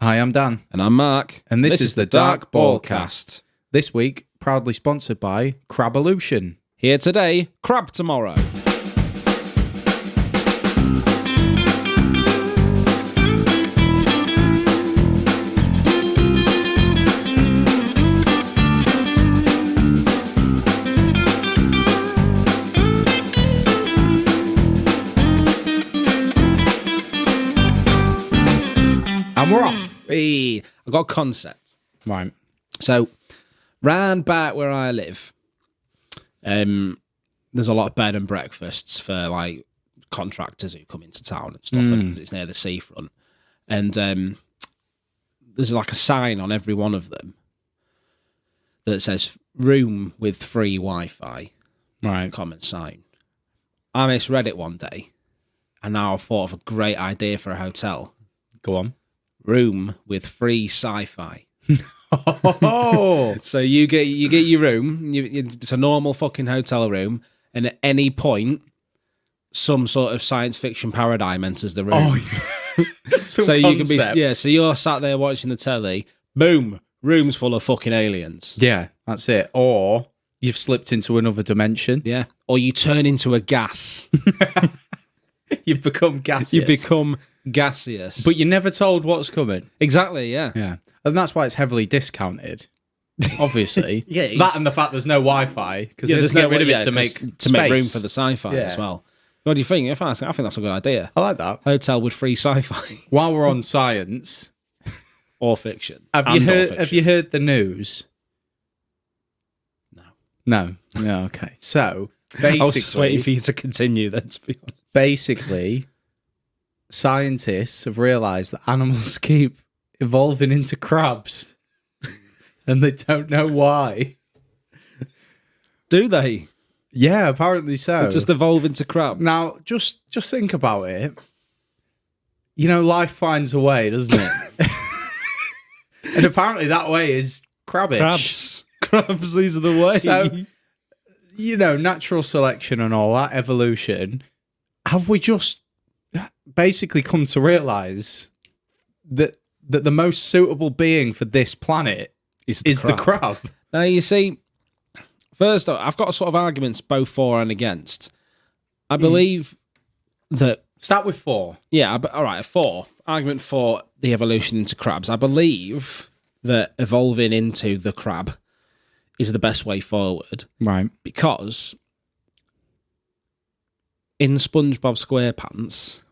Hi, I'm Dan. And I'm Mark. And this is the Dark Ballcast. This week, proudly sponsored by Crabulution. Here today, crab tomorrow. And we're off. Hey, I've got a concept. Right. So, round back where I live, there's a lot of bed and breakfasts for like contractors who come into town and stuff. And it's near the seafront, and there's like a sign on every one of them that says "room with free Wi-Fi." Right. Common sign. I misread it one day, and now I've thought of a great idea for a hotel. Go on. Room with free Sci-fi. Oh. So you get your room. It's a normal fucking hotel room, and at any point, some sort of science fiction paradigm enters the room. Oh, so you can be So you're sat there watching the telly. Boom, room's full of fucking aliens. Yeah, that's it. Or you've slipped into another dimension. Yeah, or you turn into a gas. You've become gaseous. You become gaseous. But you're never told what's coming. Exactly. Yeah. Yeah, and that's why it's heavily discounted. Obviously, Yeah, that and the fact there's no Wi-Fi because there's get no rid of way- it to make make room space. for the sci-fi Yeah. as well. What do you think? I think that's a good idea. I like that. Hotel with free sci-fi While we're on science, or fiction. have you heard the news? No. Okay. So basically, I was just waiting for you to continue. Then, to be honest, basically, scientists have realised that animals keep evolving into crabs, and they don't know why. do they? Yeah, apparently so. They just evolve into crabs. Now, just think about it. You know, life finds a way, doesn't it? And apparently that way is crabbish. Crabs. These are the way. So, you know, natural selection and all that, evolution. Have we just basically come to realise that the most suitable being for this planet is the crab? Now, you see, first off, I've got sort of arguments both for and against. I believe that... Start with 4. Yeah, all right, 4. Argument for the evolution into crabs. I believe that evolving into the crab is the best way forward. Right. Because in SpongeBob SquarePants,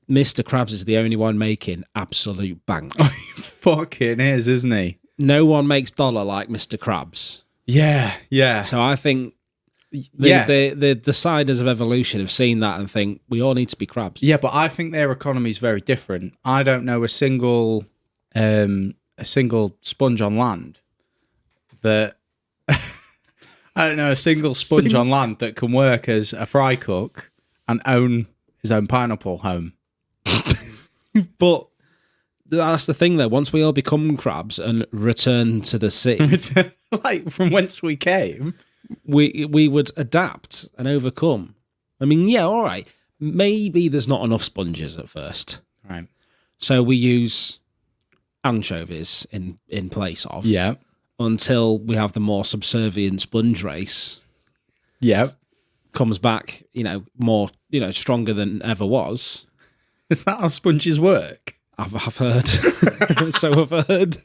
Mr. Krabs is the only one making absolute bank. Oh, he fucking is, isn't he? No one makes dollar like Mr. Krabs. Yeah. So I think the siders of evolution have seen that and think we all need to be crabs. Yeah, but I think their economy is very different. I don't know a single sponge on land that on land that can work as a fry cook and own his own pineapple home. But that's the thing, though. Once we all become crabs and return to the sea, like from whence we came, we would adapt and overcome. I mean, yeah, all right. Maybe there's not enough sponges at first, right? So we use anchovies in place of, yeah, until we have the more subservient sponge race. Yeah, comes back, more, stronger than ever was. Is that how sponges work? I've heard. So I've heard.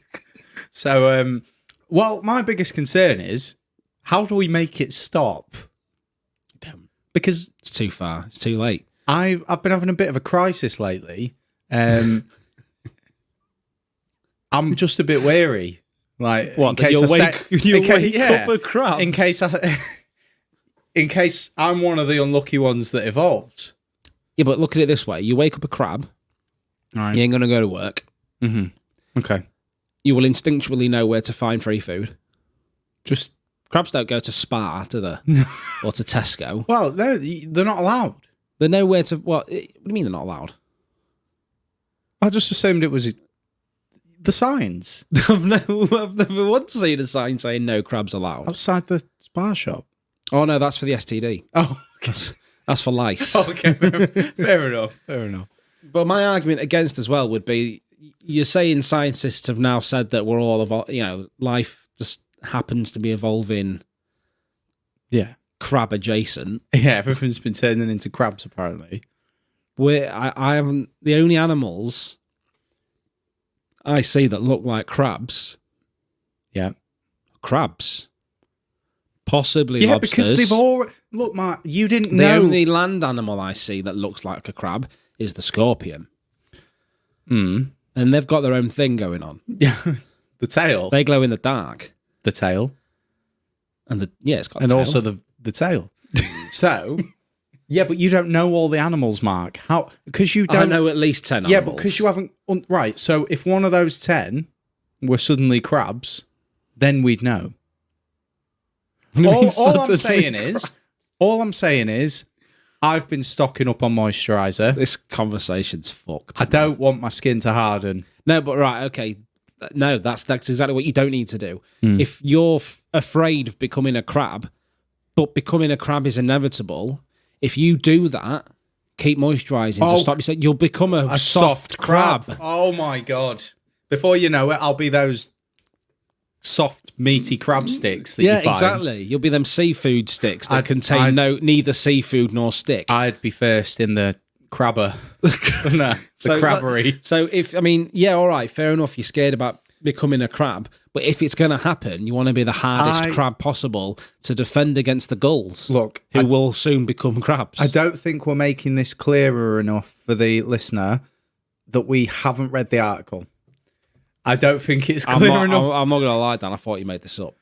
So, well, my biggest concern is, how do we make it stop? Because it's too far. It's too late. I've been having a bit of a crisis lately. I'm just a bit wary. Like, what? In case you wake up a crab. In case I'm one of the unlucky ones that evolved. Yeah, but look at it this way: you wake up a crab. Right. You ain't going to go to work. Mm-hmm. Okay. You will instinctually know where to find free food. Just crabs don't go to Spar, do they? Or to Tesco. Well, no, they're not allowed. They know where to... What do you mean they're not allowed? I just assumed it was the signs. I've never once seen a sign saying no crabs allowed. Outside the Spar shop. Oh, no, that's for the STD. Oh, okay. That's for lice. Okay, fair enough. Fair enough. But my argument against as well would be, you're saying scientists have now said that we're all life just happens to be evolving Yeah. crab adjacent. Yeah, everything's been turning into crabs, apparently. I haven't. The only animals I see that look like crabs. Yeah. Crabs. Possibly Yeah, lobsters. because they've all... Look, Mark, you didn't The know... only land animal I see that looks like a crab is the scorpion. Mm. And they've got their own thing going on. Yeah. The tail. They glow in the dark. The tail. And it's got a And tail. also the tail. So... Yeah, but you don't know all the animals, Mark. How? Because you don't... I know at least 10 Yeah, animals. but because you haven't... Right, so if one of those 10 were suddenly crabs, then we'd know. All I'm saying is, I've been stocking up on moisturiser. This conversation's fucked. I don't want my skin to harden. No, but right, okay. No, that's exactly what you don't need to do. Mm. If you're afraid of becoming a crab, but becoming a crab is inevitable... If you do that, keep moisturising to stop you. You'll become a soft crab. Oh my God. Before you know it, I'll be those soft, meaty crab sticks that you find. Yeah, exactly. You'll be them seafood sticks that contain neither seafood nor stick. I'd be first in the crabber. The crabbery. So all right, fair enough. You're scared about becoming a crab, but if it's going to happen, you want to be the hardest crab possible to defend against the gulls. Look, who will soon become crabs. I don't think we're making this clearer enough for the listener that we haven't read the article. I don't think it's clear enough. I'm not going to lie, Dan. I thought you made this up.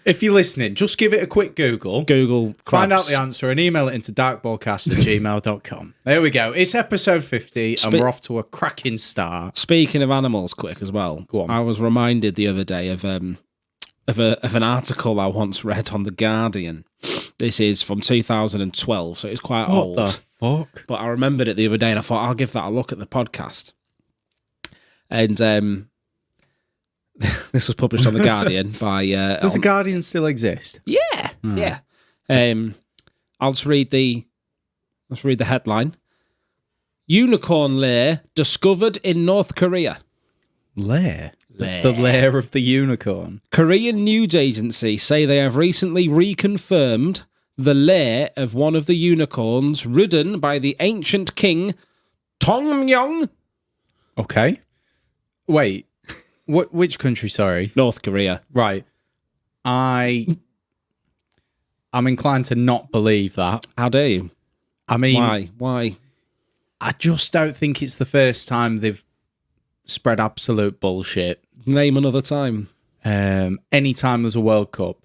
If you're listening, just give it a quick Google. Crabs. Find out the answer and email it into darkballcast@gmail.com. There we go. It's episode 50 and we're off to a cracking start. Speaking of animals, quick as well. Go on. I was reminded the other day of an article I once read on The Guardian. This is from 2012, so it's quite old. What the fuck? But I remembered it the other day and I thought, I'll give that a look at the podcast. And this was published on The Guardian by... Does The Guardian still exist? Yeah, yeah. I'll just read the headline. Unicorn lair discovered in North Korea. Lair? The lair of the unicorn. Korean news agency say they have recently reconfirmed the lair of one of the unicorns ridden by the ancient king Tongmyong. Okay. Wait. Which country, sorry? North Korea. Right. I'm inclined to not believe that. How dare you? I mean... Why? I just don't think it's the first time they've spread absolute bullshit. Name another time. Anytime there's a World Cup.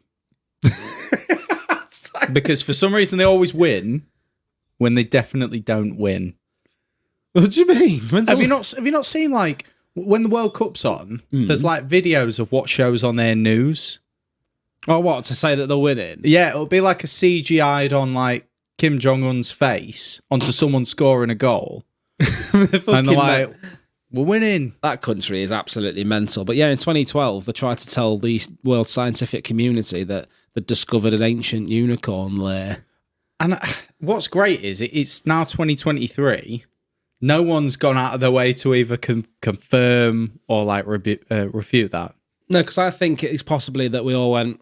Because for some reason they always win when they definitely don't win. What do you mean? Have you not seen, like, when the World Cup's on, there's like videos of what shows on their news? Oh, what? To say that they're winning? Yeah, it'll be like a CGI'd on like Kim Jong-un's face onto someone scoring a goal. And they're like, we're winning. That country is absolutely mental. But yeah, in 2012, they tried to tell the world scientific community that they discovered an ancient unicorn lair. And what's great is it's now 2023. No one's gone out of their way to either confirm or like refute that. No, because I think it's possibly that we all went,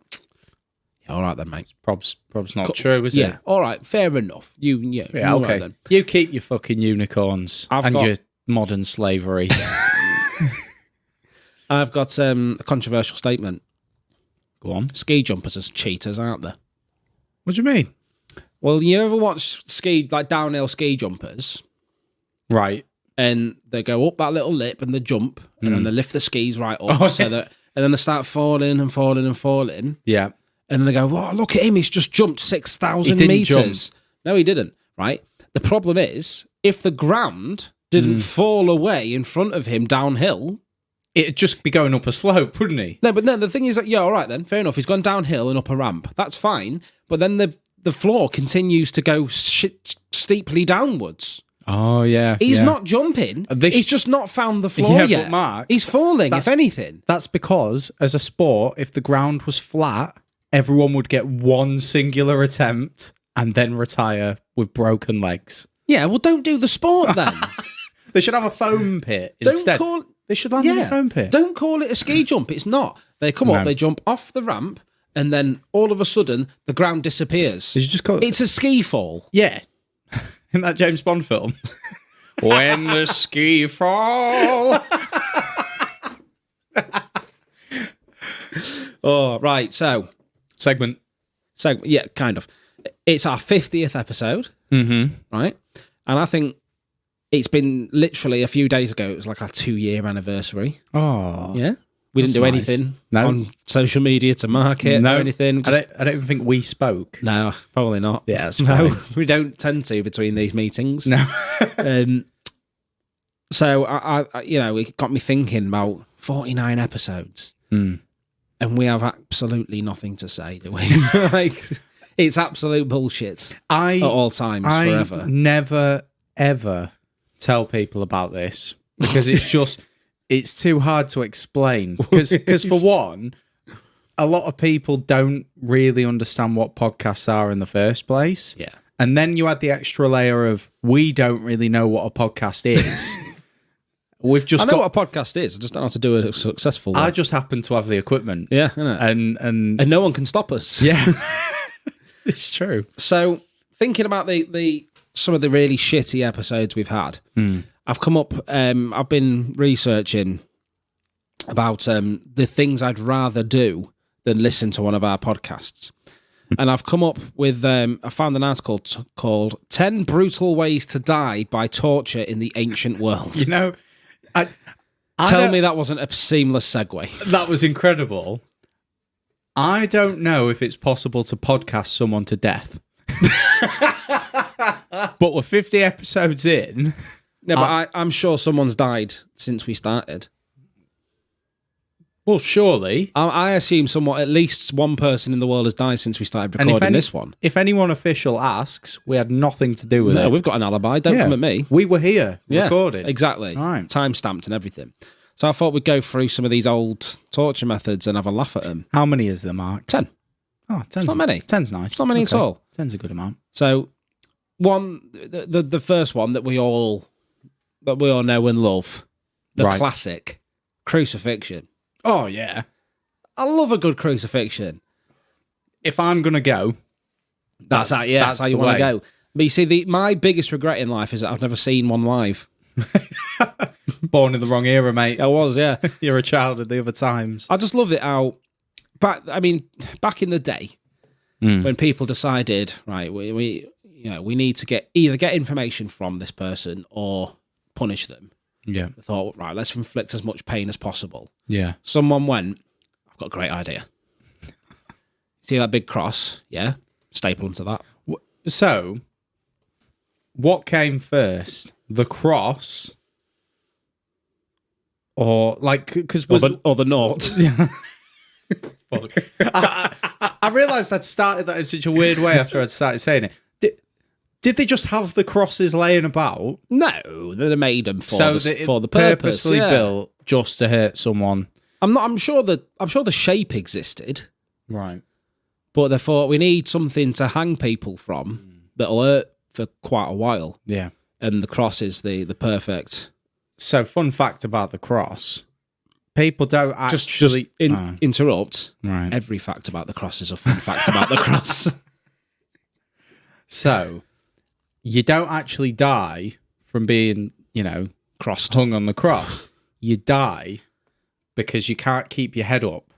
yeah, all right then, mate. Prob's not true, is it? Yeah, all right, fair enough. Yeah, okay. Right then. You keep your fucking unicorns your modern slavery. I've got a controversial statement. Go on. Ski jumpers are cheaters, aren't they? What do you mean? Well, you ever watch downhill ski jumpers? Right. And they go up that little lip and they jump and then they lift the skis right up and then they start falling and falling and falling. Yeah. And then they go, "Whoa, look at him, he's just jumped 6,000 meters." No, he didn't, right? The problem is, if the ground didn't fall away in front of him downhill, it'd just be going up a slope, wouldn't he? No, but no, the thing is that, yeah, all right then, fair enough. He's gone downhill and up a ramp. That's fine. But then the floor continues to go steeply downwards. Oh, yeah. He's not jumping. He's just not found the floor yet. But Mark, he's falling, if anything. That's because, as a sport, if the ground was flat, everyone would get one singular attempt and then retire with broken legs. Yeah, well, don't do the sport then. They should have a foam pit instead. They should land in a foam pit. Don't call it a ski jump. It's not. They come up, they jump off the ramp, and then all of a sudden the ground disappears. They should just call it... It's a ski fall. Yeah. In that James Bond film. When the ski fall. Oh, right. So Segment. Yeah, kind of. It's our 50th episode, right? And I think it's been literally a few days ago. It was like our 2-year anniversary. Oh, yeah. We didn't do anything on social media to mark it or anything. I don't even think we spoke. No, probably not. Yeah, that's fine. No, we don't tend to between these meetings. No. So I, it got me thinking about 49 episodes, and we have absolutely nothing to say, do we? Like, it's absolute bullshit at all times, forever. I never ever tell people about this because it's too hard to explain. Because for one, a lot of people don't really understand what podcasts are in the first place. Yeah. And then you add the extra layer of we don't really know what a podcast is. I know what a podcast is. I just don't know how to do a successful one. I just happen to have the equipment. Yeah, I know. And no one can stop us. Yeah. It's true. So thinking about some of the really shitty episodes we've had, I've come up. I've been researching about the things I'd rather do than listen to one of our podcasts, and I've come up with. I found an article called "10 Brutal Ways to Die by Torture in the Ancient World." You know, Tell me that wasn't a seamless segue. That was incredible. I don't know if it's possible to podcast someone to death. But we're 50 episodes in. No, but I'm sure someone's died since we started. Well, surely. I assume at least one person in the world has died since we started recording this one. If anyone official asks, we had nothing to do with it. No, we've got an alibi. Don't come at me. We were here recording. Exactly. All right. Time-stamped and everything. So I thought we'd go through some of these old torture methods and have a laugh at them. How many is there, Mark? 10. Oh, 10's not many. 10's nice. It's not many at all. 10's a good amount. So the first one that we all know and love, the classic crucifixion. Oh yeah, I love a good crucifixion. If I'm gonna go, that's how you want to go. But you see, my biggest regret in life is that I've never seen one live. Born in the wrong era, mate. I was, yeah. You're a child of the other times. I just love it how, back in the day, when people decided, right, we need to get information from this person or punish them. Yeah. They thought, right, let's inflict as much pain as possible. Yeah. Someone went, I've got a great idea. See that big cross? Yeah. Staple them to that. So, what came first? The cross? Or, because or the naught. I realised I'd started that in such a weird way after I'd started saying it. Did they just have the crosses laying about? No, they made them for the purpose. Purposely built just to hurt someone. I'm sure the shape existed, right? But they thought we need something to hang people from that'll hurt for quite a while. Yeah, and the cross is the perfect. So, fun fact about the cross: people don't actually interrupt. Right, every fact about the cross is a fun fact about the cross. So. You don't actually die from being, hung on the cross. You die because you can't keep your head up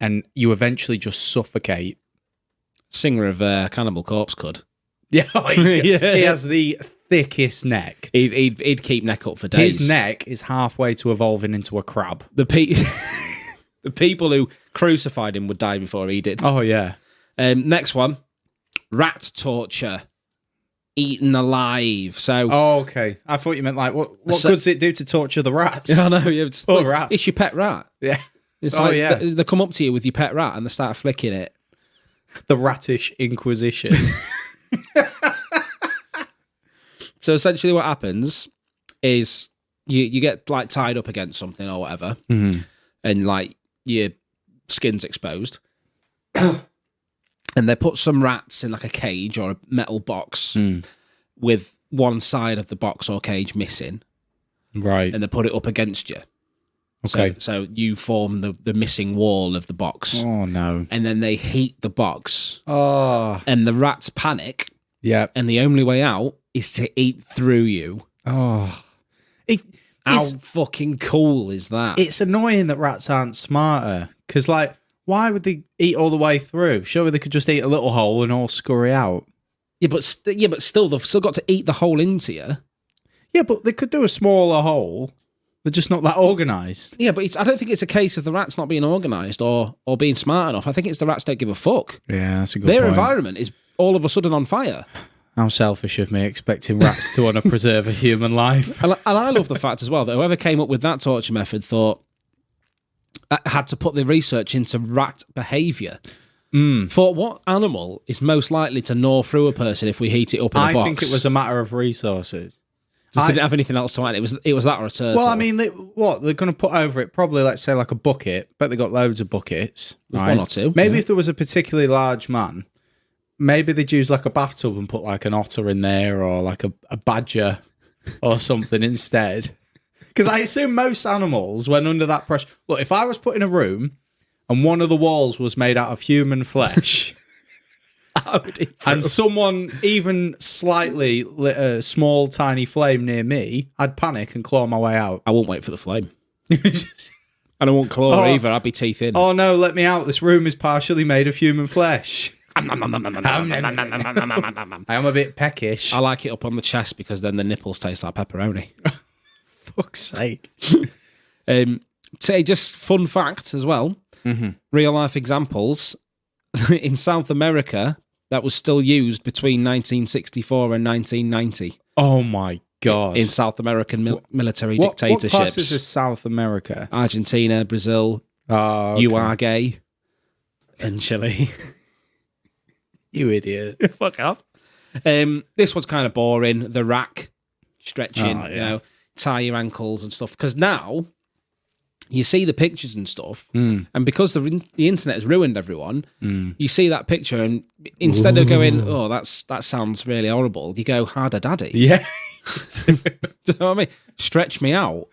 and you eventually just suffocate. Singer of Cannibal Corpse could. Yeah, he has the thickest neck. He'd keep neck up for days. His neck is halfway to evolving into a crab. The people who crucified him would die before he did. Oh, yeah. Next one, rat torture. Eaten alive. So, okay. I thought you meant what good's it do to torture the rats? Yeah, I know. It's your pet rat. Yeah. It's they come up to you with your pet rat and they start flicking it. The Ratish Inquisition. So essentially, what happens is you get tied up against something or whatever, and your skin's exposed. And they put some rats in a cage or a metal box with one side of the box or cage missing. Right. and they put it up against you. Okay. So you form the missing wall of the box. Oh, no. And then they heat the box. Oh. And the rats panic. Yeah. And the only way out is to eat through you. Oh. How fucking cool is that? It's annoying that rats aren't smarter. Because, like, why would they eat all the way through? Surely they could just eat a little hole and all scurry out. Yeah, but still, they've still got to eat the hole into you. Yeah, but they could do a smaller hole. They're just not that organised. Yeah, but I don't think it's a case of the rats not being organised or being smart enough. I think it's the rats don't give a fuck. Yeah, that's a good Their point. environment is all of a sudden on fire. How selfish of me expecting rats to want to preserve a human life. And I love the fact as well that whoever came up with that torture method had to put the research into rat behaviour. For what animal is most likely to gnaw through a person if we heat it up in a box? I think it was a matter of resources. Just didn't have anything else to add. It was that or a turtle. Well, I mean, they're going to put over it? Probably, let's say, like a bucket. Bet they got loads of buckets. There's right? one or two. Maybe if there was a particularly large man, maybe they'd use like a bathtub and put like an otter in there or like a badger or something instead. Because I assume most animals, when under that pressure... Look, if I was put in a room and one of the walls was made out of human flesh... and someone even slightly lit a small, tiny flame near me, I'd panic and claw my way out. I won't wait for the flame. And I won't claw either. I'd be teeth in. Oh no, let me out. This room is partially made of human flesh. I am a bit peckish. I like it up on the chest because then the nipples taste like pepperoni. Fuck's sake. Just fun fact as well. Real life examples. In South America, that was still used between 1964 and 1990. Oh my God. In South American military dictatorships. What classes is South America? Argentina, Brazil, Uruguay, and Chile. You idiot. Fuck off. This one's kind of boring. The rack, stretching, tie your ankles and stuff. Because now... You see the pictures and stuff, and because the internet has ruined everyone, you see that picture, and instead of going, "Oh, that sounds really horrible," you go, "Harder, daddy." Yeah, do you know what I mean? Stretch me out.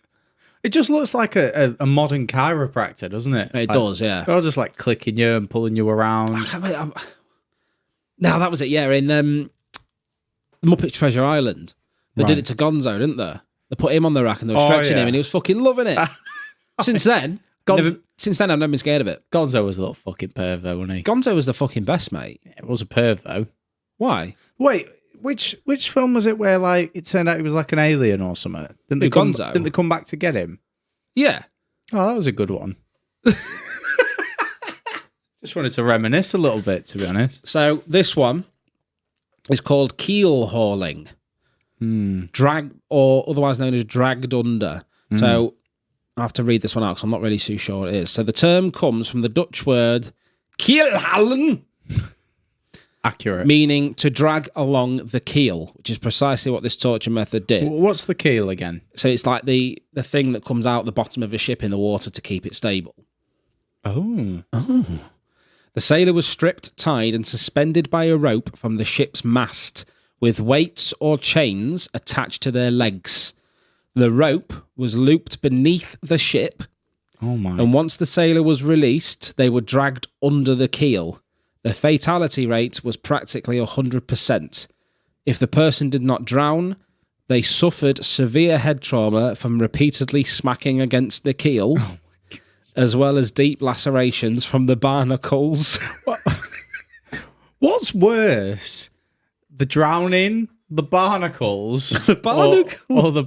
It just looks like a modern chiropractor, doesn't it? It does, yeah. They're just like clicking you and pulling you around. No, that was it. Yeah, in the Muppet Treasure Island, they did it to Gonzo, didn't they? They put him on the rack and they were stretching him, and he was fucking loving it. Since then, I've never been scared of it. Gonzo was a little fucking perv, though, wasn't he? Gonzo was the fucking best, mate. Yeah, it was a perv, though. Why? Wait, which film was it where like it turned out he was like an alien or something? Didn't they come back to get him? Yeah. Oh, that was a good one. Just wanted to reminisce a little bit, to be honest. So this one is called keel hauling, drag, or otherwise known as dragged under. So I have to read this one out because I'm not really too sure what it is. So the term comes from the Dutch word keelhalen, accurate, meaning to drag along the keel, which is precisely what this torture method did. What's the keel again? So it's like the thing that comes out the bottom of a ship in the water to keep it stable. Oh. The sailor was stripped, tied, and suspended by a rope from the ship's mast with weights or chains attached to their legs. The rope was looped beneath the ship. Oh my. And once the sailor was released, they were dragged under the keel. The fatality rate was practically 100%. If the person did not drown, they suffered severe head trauma from repeatedly smacking against the keel, as well as deep lacerations from the barnacles. What's worse? The drowning, the barnacles, the barnacles, or the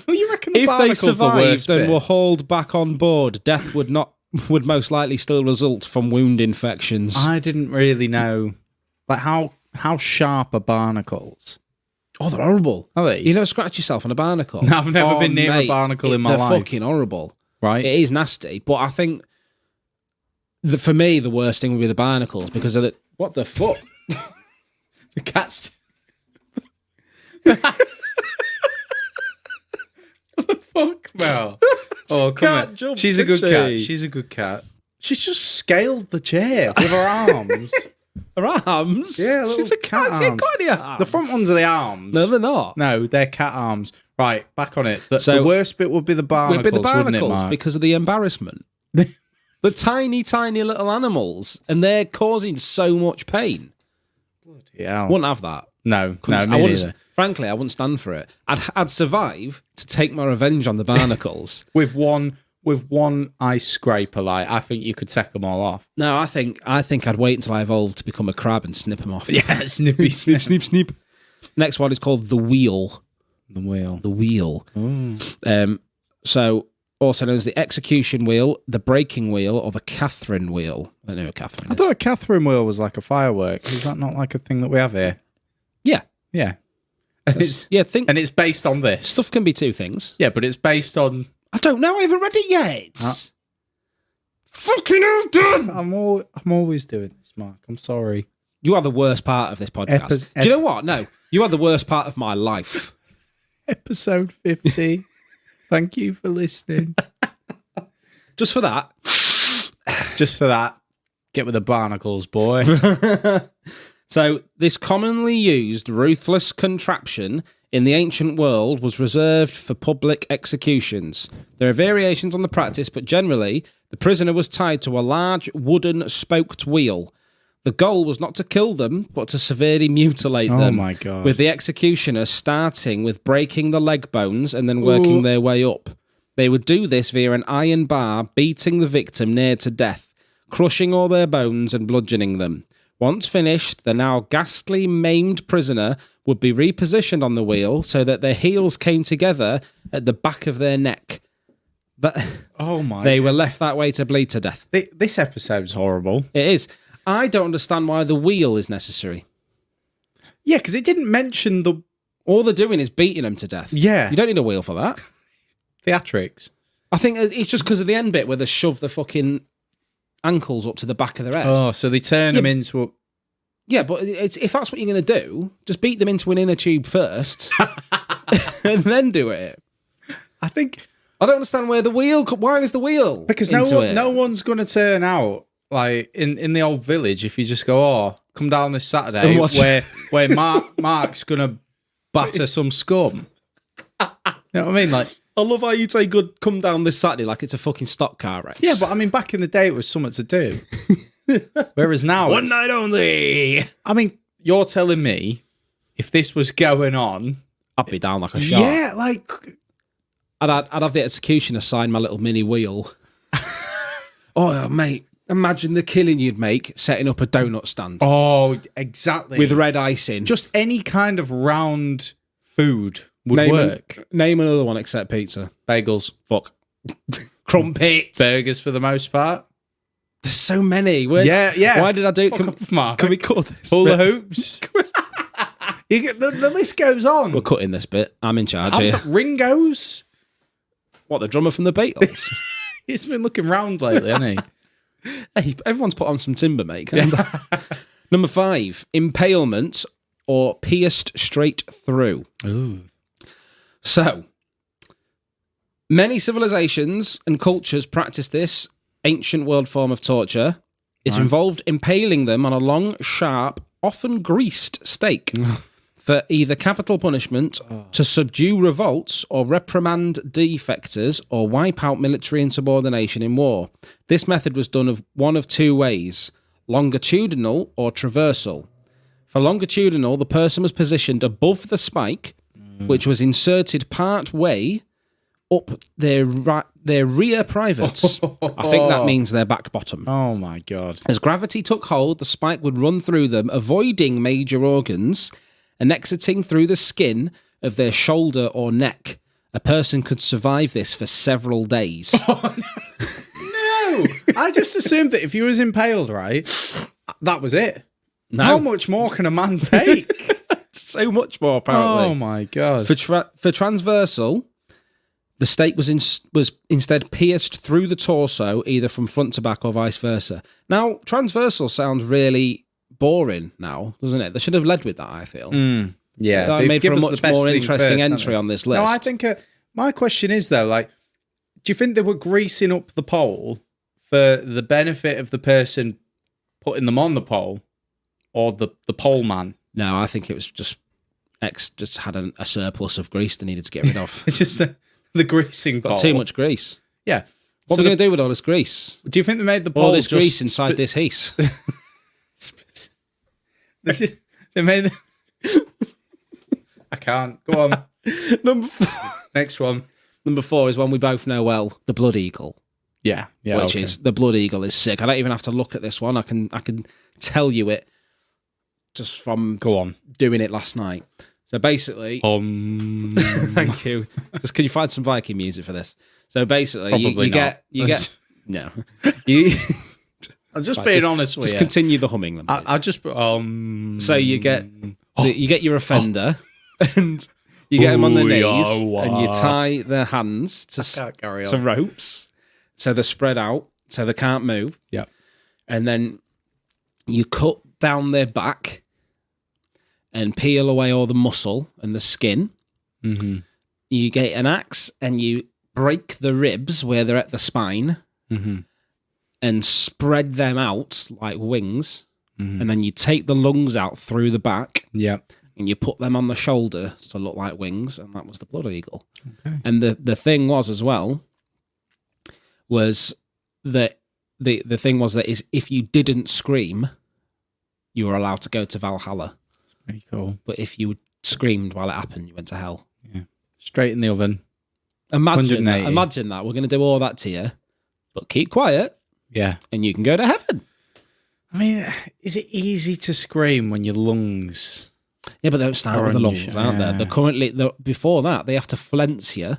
you reckon the if barnacles they survived the worst and bit? were hauled back on board, death would most likely still result from wound infections. I didn't really know, like how sharp are barnacles? Oh, they're horrible. Are they? You never scratch yourself on a barnacle? No, I've never been near a barnacle in my life. They're fucking horrible. Right? It is nasty, but I think for me the worst thing would be the barnacles because of the what the fuck. The cat's. What the fuck, Mel? Oh, come on. She's a good cat. She's a good cat. She's just scaled the chair with her arms. Her arms? Yeah, she's a cat. She ain't got any arms. The front ones are the arms. No, they're not. No, they're cat arms. Right, back on it. The So- worst bit would be the barnacles, With the wouldn't it, barnacles Mark? because of the embarrassment. The tiny, tiny little animals, and they're causing so much pain. Yeah. Wouldn't have that. No, I me wouldn't, neither. frankly, I wouldn't stand for it. I'd survive to take my revenge on the barnacles. With one ice scraper, like, I think you could take them all off. No, I think I'd wait until I evolve to become a crab and snip them off. Yeah, snippy, snip. snip. Next one is called the wheel. The wheel. The wheel. So, also known as the execution wheel, the breaking wheel, or the Catherine wheel. I don't know what Catherine I is. thought a Catherine wheel was like a firework. Is that not like a thing that we have here? Yeah. Yeah. And it's based on this. Stuff can be two things. Yeah, but it's based on... I don't know. I haven't read it yet. Fucking hell, done. I'm always doing this, Mark. I'm sorry. You are the worst part of this podcast. Do you know what? No, you are the worst part of my life. Episode 50. Thank you for listening. Just for that. Just for that. Get with the barnacles, boy. So, this commonly used ruthless contraption in the ancient world was reserved for public executions. There are variations on the practice, but generally, the prisoner was tied to a large wooden spoked wheel. The goal was not to kill them, but to severely mutilate them. Oh my God. With the executioner starting with breaking the leg bones and then working their way up. They would do this via an iron bar, beating the victim near to death, crushing all their bones and bludgeoning them. Once finished, the now ghastly maimed prisoner would be repositioned on the wheel so that their heels came together at the back of their neck. But they were left that way to bleed to death. This episode's horrible. It is. I don't understand why the wheel is necessary. Yeah, because it didn't mention the All they're doing is beating them to death. Yeah. You don't need a wheel for that. theatrics. I think it's just because of the end bit where they shove the fucking ankles up to the back of their head. Oh, so they turn them into a... Yeah, but if that's what you're going to do, just beat them into an inner tube first and then do it. I think... I don't understand where the wheel... Why is the wheel Because into it? no one's going to turn out, like, in the old village, if you just go, oh, come down this Saturday, And watch- where Mark's going to batter some scum. You know what I mean? Like, I love how you take good come down this Saturday like it's a fucking stock car race. yeah, but I mean, back in the day, it was something to do. Whereas now, One night only. I mean, you're telling me if this was going on, I'd be down like a shark. yeah, like, I'd have the executioner sign my little mini wheel. Oh, mate, imagine the killing you'd make setting up a donut stand oh, exactly, with red icing. just any kind of round food would work. Name another one except pizza. Bagels, Fuck. Crumpets. burgers for the most part. There's so many. Yeah. Why did I do it? Fuck off, Mark. Can we cut this? Hula bit? hoops. You get the list goes on. We're cutting this bit. I'm in charge here. Ringo's. What, the drummer from the Beatles? He's been looking round lately, hasn't he? Hey, everyone's put on some timber, mate. Number 5, impalement or pierced straight through. Ooh. So, many civilizations and cultures practice this ancient world form of torture. It involved impaling them on a long, sharp, often greased stake for either capital punishment, to subdue revolts, or reprimand defectors, or wipe out military insubordination in war. This method was done of one of two ways, longitudinal or traversal. For longitudinal, the person was positioned above the spike, which was inserted part way up their rear privates. I think that means their back bottom. Oh my God. As gravity took hold, the spike would run through them, avoiding major organs and exiting through the skin of their shoulder or neck. A person could survive this for several days. No, I just assumed that if you was impaled, right, that was it. No. How much more can a man take? So much more, apparently. Oh my God. For transversal, the stake was instead pierced through the torso, either from front to back or vice versa. Now, transversal sounds really boring now, doesn't it? They should have led with that, I feel. Yeah, That they've made for a given us much the best more thing interesting first, entry haven't on this they? list. No, I think my question is though, like, do you think they were greasing up the pole for the benefit of the person putting them on the pole, or the pole man? No, I think it was just Ex just had a surplus of grease they needed to get rid of. It's just the greasing bowl. Got too much grease. Yeah. What are we going to do with all this grease? Do you think they made the bowl All this just grease inside this heat. They made the... I can't. Go on. Number 4. Next one. Number 4 is one we both know well, the blood eagle. Yeah. Which okay. is the blood eagle is sick. I don't even have to look at this one. I can tell you it just from Go on. doing it last night. So basically, thank you. Just can you find some Viking music for this? So basically, you get no. I'm just being honest with you. Just continue the humming. Then, I'll just so you get your offender and you get them on their knees and you tie their hands to ropes so they're spread out so they can't move. Yeah, and then you cut down their back and peel away all the muscle and the skin. Mm-hmm. You get an axe and you break the ribs where they're at the spine and spread them out like wings. Mm-hmm. And then you take the lungs out through the back. Yeah. And you put them on the shoulder to look like wings. And that was the blood eagle. Okay. And the thing was as well, was that the thing was that is if you didn't scream, you were allowed to go to Valhalla. Very cool. But if you screamed while it happened, you went to hell. Yeah. Straight in the oven. Imagine that. We're going to do all that to you, but keep quiet. Yeah. And you can go to heaven. I mean, is it easy to scream when your lungs... Yeah, but they don't start with the lungs, aren't they? They're currently... Before that, they have to flence you.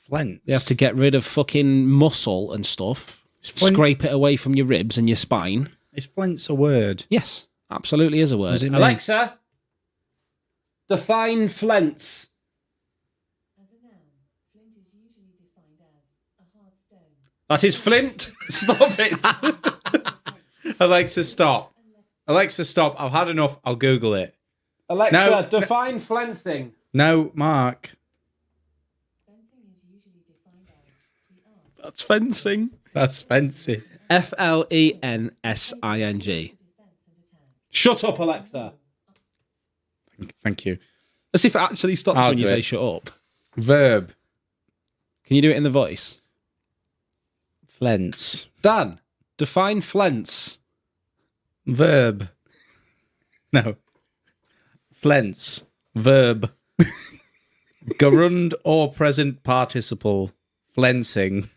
Flence? They have to get rid of fucking muscle and stuff. Scrape it away from your ribs and your spine. Is flence a word? Yes, absolutely is a word. Alexa, define flence. That is flint. Stop it. Alexa, stop. Alexa, stop. I've had enough. I'll Google it. Alexa, define flensing. No, Mark. That's fencing. That's fencing. Flensing. Shut up, Alexa. Thank you. Let's see if it actually stops when you say shut up. Verb. Can you do it in the voice? Flence. Dan, define flence. Verb. No. Flence. Verb. Gerund or present participle. Flensing.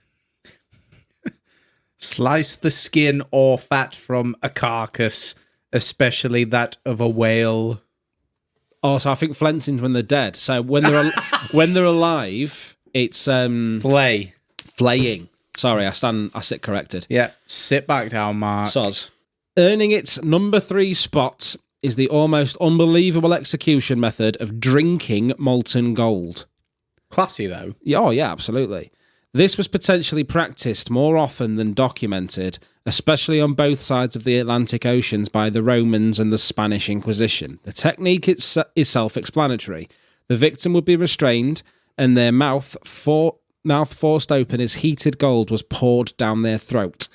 Slice the skin or fat from a carcass, especially that of a whale. Oh, so I think flensing's when they're dead. So when they're when they're alive, it's Flay. flaying. Sorry, I sit corrected. Yeah, sit back down, Mark. Soz. Earning its number 3 spot is the almost unbelievable execution method of drinking molten gold. Classy, though. Oh, yeah, absolutely. This was potentially practiced more often than documented, especially on both sides of the Atlantic Oceans by the Romans and the Spanish Inquisition. The technique is self-explanatory. The victim would be restrained and their mouth forced open as heated gold was poured down their throat.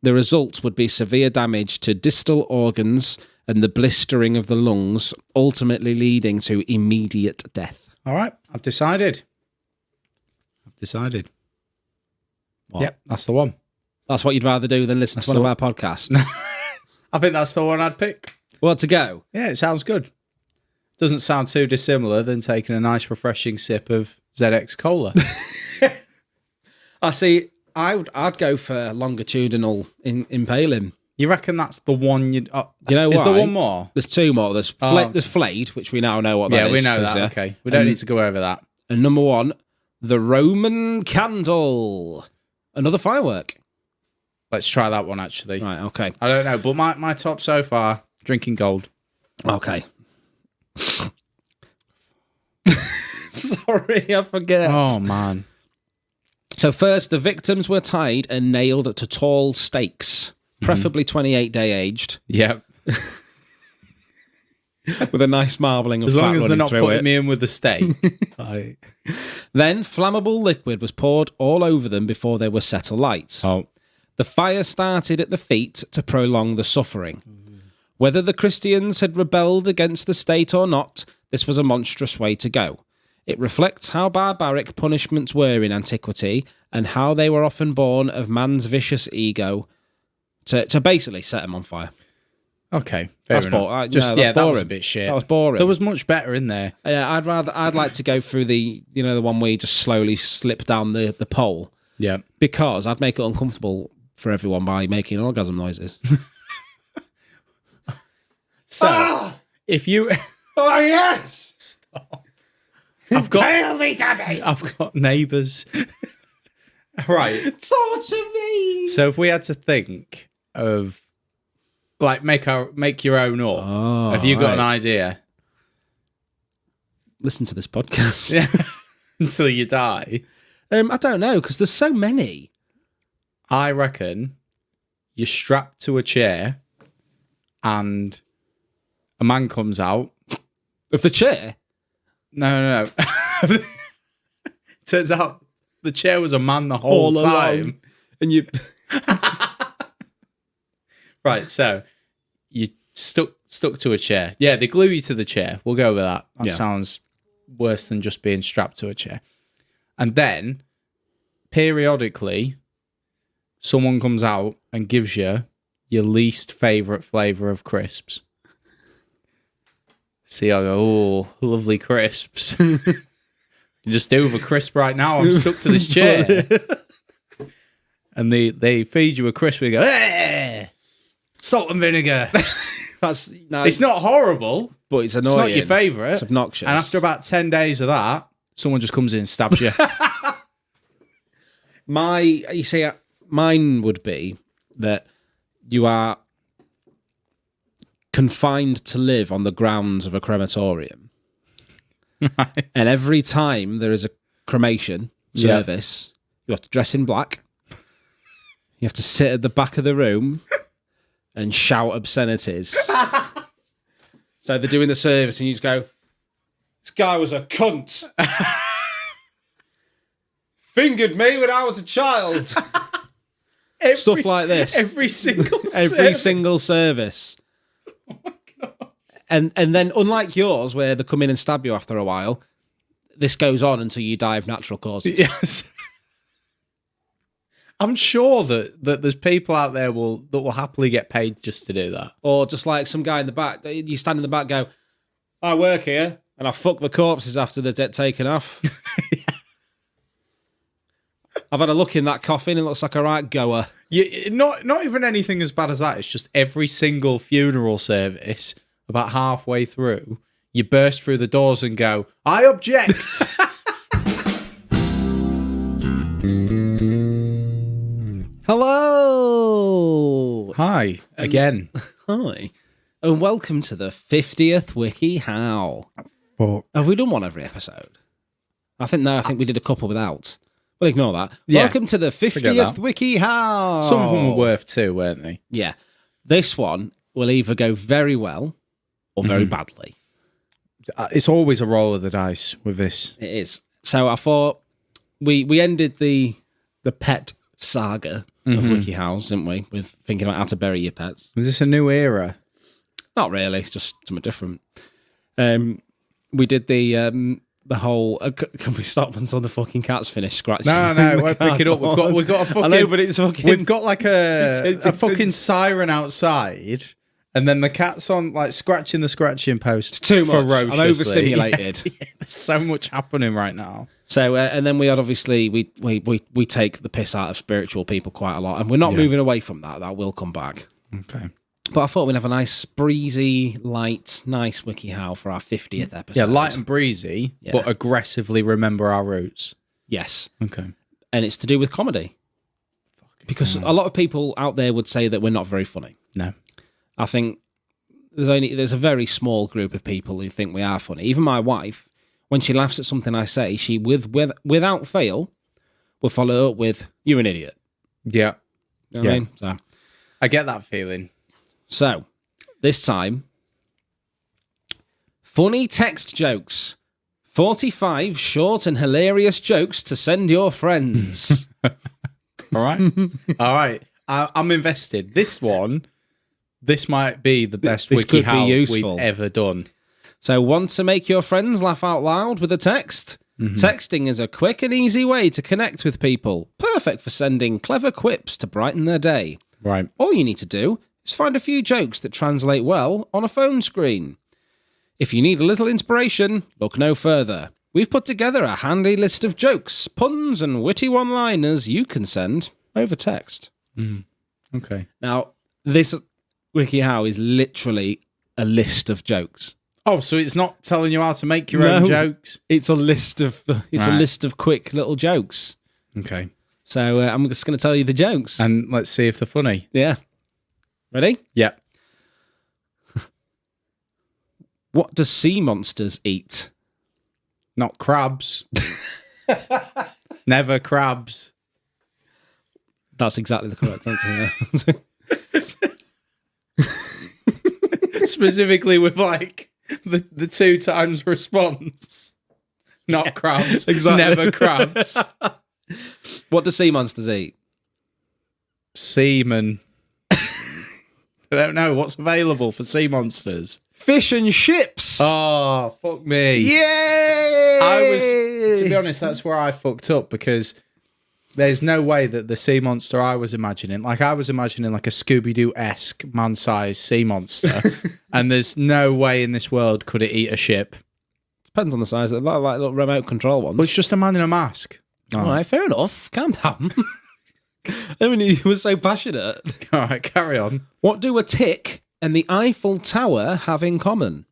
The result would be severe damage to distal organs and the blistering of the lungs, ultimately leading to immediate death. All right, I've decided. What? Yep, that's the one. That's what you'd rather do than listen to one of our podcasts? I think that's the one I'd pick. Well, to go? Yeah, it sounds good. Doesn't sound too dissimilar than taking a nice refreshing sip of ZX Cola. I see. I'd go for longitudinal impaling. You reckon that's the one you'd... you know what? Is there one more? There's 2 more. There's flayed, which we now know what that is. Yeah, we know that. Okay. We don't need to go over that. And number 1, the Roman candle. Another firework. Let's try that one, actually. Right, okay. I don't know, but my top so far, drinking gold. Okay. Sorry, I forget. Oh, man. So first, the victims were tied and nailed to tall stakes, preferably 28-day aged. Yep. With a nice marbling of as fat long as they're not putting putting me in with the steak. Then flammable liquid was poured all over them before they were set alight. Oh. The fire started at the feet to prolong the suffering. Whether the Christians had rebelled against the state or not, this was a monstrous way to go. It reflects how barbaric punishments were in antiquity and how they were often born of man's vicious ego to basically set him on fire. Okay, That's boring. That was a bit shit. That was boring. There was much better in there. Yeah, I'd like to go through the one where you just slowly slip down the pole. Yeah, because I'd make it uncomfortable for everyone by making orgasm noises. So if you, oh yes, stop. Impale me, Daddy. I've got neighbours. Right, Torture me. so if we had to think of like make your own up, have you got an idea? Listen to this podcast. Yeah. Until you die. I don't know, because there's so many. I reckon you're strapped to a chair and a man comes out. Of the chair? No. Turns out the chair was a man the whole time. Alone. And you... Right, so you stuck to a chair. Yeah, they glue you to the chair. We'll go with that. That sounds worse than just being strapped to a chair. And then, periodically, someone comes out and gives you your least favourite flavour of crisps. See, I go, oh, lovely crisps. You just do with a crisp right now. I'm stuck to this chair. And they feed you a crisp and you go, hey! Salt and vinegar. It's not horrible, but it's annoying. It's not your favourite. It's obnoxious. And after about 10 days of that, someone just comes in and stabs you. Mine would be that you are confined to live on the grounds of a crematorium. Right. And every time there is a cremation service, you have to dress in black. You have to sit at the back of the room and shout obscenities. So they're doing the service and you just go, this guy was a cunt. Fingered me when I was a child. Stuff like this. Every single service. Oh my God. And then, unlike yours, where they come in and stab you after a while, this goes on until you die of natural causes. Yes. I'm sure that there's people out there that will happily get paid just to do that. Or just like some guy in the back, you stand in the back, go, I work here and I fuck the corpses after they're taken off. Yeah. I've had a look in that coffin. It looks like a right goer. Not even anything as bad as that. It's just every single funeral service, about halfway through, you burst through the doors and go, I object. Hello. Hi again. Hi. And welcome to the 50th Wiki How. Have we done one every episode? I think we did a couple without. We'll ignore that. Yeah. Welcome to the 50th Wiki How. Some of them were worth two, weren't they? Yeah. This one will either go very well or very badly. It's always a roll of the dice with this. It is. So I thought we ended the pet saga of WikiHows, didn't we? With thinking about how to bury your pets. Is this a new era? Not really. It's just something different. We did the whole. Can we stop until the fucking cat's finished scratching? No, we'll pick it up. We've got a fucking. I know, but it's fucking. We've got like a fucking siren outside, and then the cat's on like scratching the scratching post. It's too much. Ferociously. I'm overstimulated. Yeah, there's so much happening right now. So and then we had obviously we take the piss out of spiritual people quite a lot, and we're not moving away from that. That will come back. Okay. But I thought we'd have a nice, breezy, light, nice WikiHow for our 50th episode. Yeah, light and breezy, but aggressively remember our roots. Yes. Okay. And it's to do with comedy. Because a lot of people out there would say that we're not very funny. No. I think there's a very small group of people who think we are funny. Even my wife, when she laughs at something I say, she, without fail, will follow up with, you're an idiot. Yeah. You know what I mean? So I get that feeling. So, this time, funny text jokes. 45 short and hilarious jokes to send your friends. All right. I'm invested. This might be the best WikiHow we've ever done. So, want to make your friends laugh out loud with a text? Texting is a quick and easy way to connect with people. Perfect for sending clever quips to brighten their day. Right. All you need to do is find a few jokes that translate well on a phone screen. If you need a little inspiration, look no further. We've put together a handy list of jokes, puns, and witty one-liners you can send over text. Okay. Now, this WikiHow is literally a list of jokes. Oh, so it's not telling you how to make your own jokes? It's a list of a list of quick little jokes. Okay. So I'm just going to tell you the jokes. And let's see if they're funny. Yeah. Ready? Yeah. What do sea monsters eat? Not crabs. Never crabs. That's exactly the correct answer. Specifically with like the 2 times response. Not crabs. Exactly. Never crabs. What do sea monsters eat? Seamen. I don't know. What's available for sea monsters? Fish and ships. Oh, fuck me. Yay! To be honest, that's where I fucked up because there's no way that the sea monster I was imagining, like I was imagining like a Scooby-Doo-esque man-sized sea monster, and there's no way in this world could it eat a ship. Depends on the size of like little remote control ones. But it's just a man in a mask. All right, fair enough. Calm down. I mean, you were so passionate. All right, carry on. What do a tick and the Eiffel Tower have in common?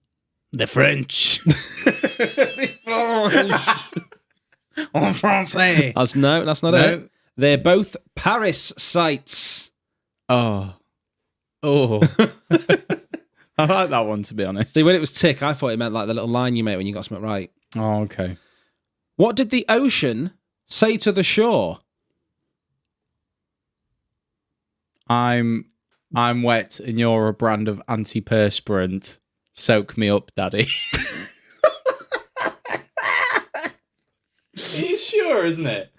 The French. En français. That's not it. They're both Paris sites. Oh. I like that one, to be honest. See, when it was tick, I thought it meant like the little line you make when you got something right. Oh, okay. What did the ocean say to the shore? I'm wet and you're a brand of antiperspirant. Soak me up, daddy. Are you sure, isn't it?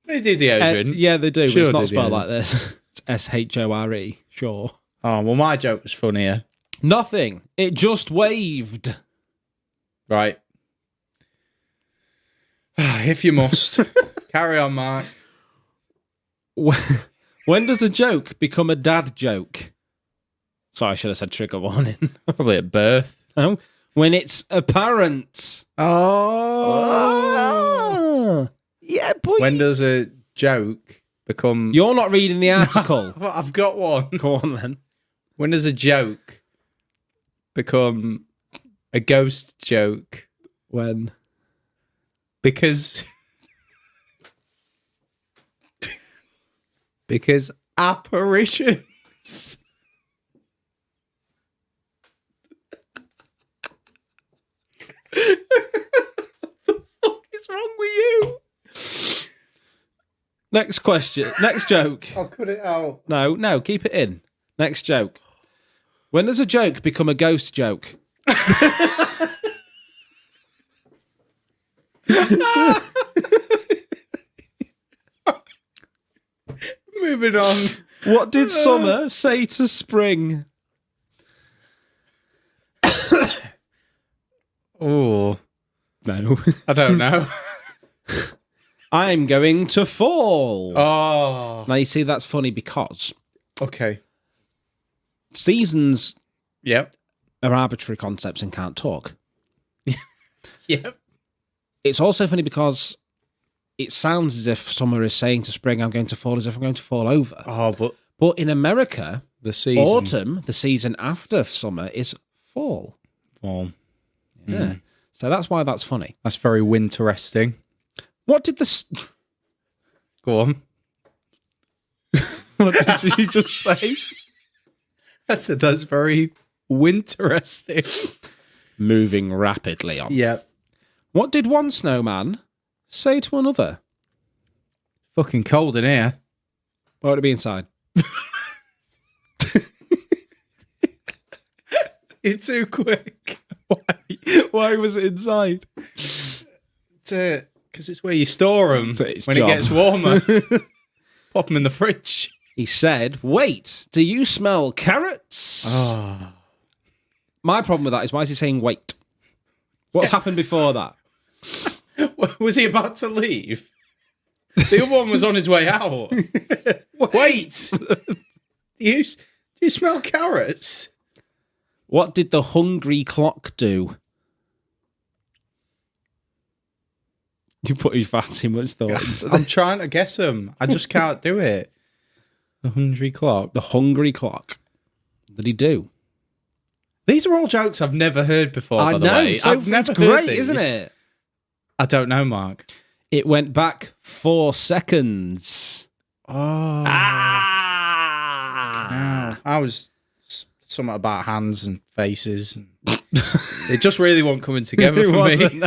They do the ocean. Yeah, they do, Sure but it's not they spelled do. like this. It's S-H-O-R-E, sure. Oh, well, my joke was funnier. Nothing. It just waved. Right. If you must. Carry on, Mark. When does a joke become a dad joke? Sorry, I should have said trigger warning. Probably at birth. No. When it's apparent. Oh. Yeah, boy. When does a joke become... You're not reading the article. Well, I've got one. Go on, then. When does a joke become a ghost joke? When? Because apparitions. What is wrong with you? Next question. Next joke. I'll cut it out. No, keep it in. Next joke. When does a joke become a ghost joke? Moving on. What did summer say to spring? Oh. No. I don't know. I'm going to fall. Oh. Now, you see, that's funny because Okay. seasons Yep. are arbitrary concepts and can't talk. Yep. It's also funny because it sounds as if summer is saying to spring, I'm going to fall, as if I'm going to fall over. Oh, but But in America, the season. autumn, the season after summer, is fall. Fall. Yeah. So that's why that's funny. That's very winteresting. What did the... Go on. What did you just say? I said that's very winteresting. Moving rapidly on. Yep. What did one snowman say to another? Fucking cold in here. Why would it be inside? You're too quick. Why was it inside? Because it's where you store them It's when job. it gets warmer. Pop them in the fridge. He said, wait, do you smell carrots? Oh. My problem with that is, why is he saying wait? What's happened before that? Was he about to leave? The other one was on his way out. Wait. Do you smell carrots? What did the hungry clock do? You put your far too much thought into that. I'm trying to guess them. I just can't do it. The hungry clock. The hungry clock. What did he do? These are all jokes I've never heard before, by the way. So I've never it's heard great, these. isn't it? I don't know, Mark. It went back 4 seconds. Oh. Ah! I was something about hands and faces. And it just really wasn't coming together for me.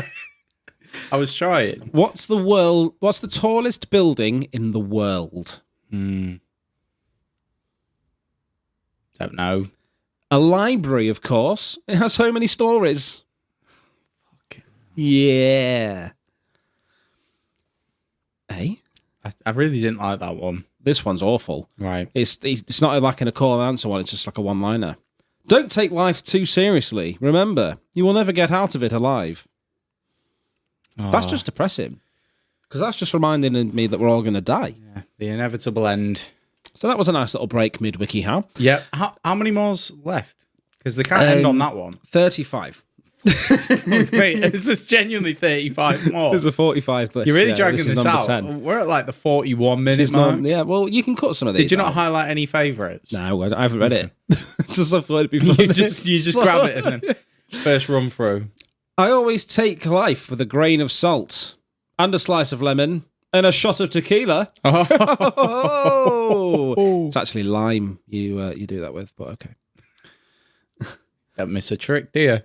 I was trying. What's the tallest building in the world? Don't know. A library, of course. It has so many stories. Yeah. Hey? I really didn't like that one. This one's awful. Right. It's not like a call and answer one, it's just like a one-liner. Don't take life too seriously. Remember, you will never get out of it alive. That's just depressing. Because that's just reminding me that we're all going to die. Yeah, the inevitable end. So that was a nice little break mid-WikiHow. Yeah. How many more's left? Because they can't end on that one. 35. Wait, it's just genuinely 35 more. There's a 45 list. You're really yeah, dragging this out. 10. We're at like the 41-minute mark. Yeah, well, you can cut some of these. Did you not out. highlight any favourites? No, I haven't read it. Just I thought it'd be funny. You just grab it and then first run through. I always take life with a grain of salt and a slice of lemon and a shot of tequila. Oh. It's actually lime you do that with, but okay. Don't miss a trick, do you?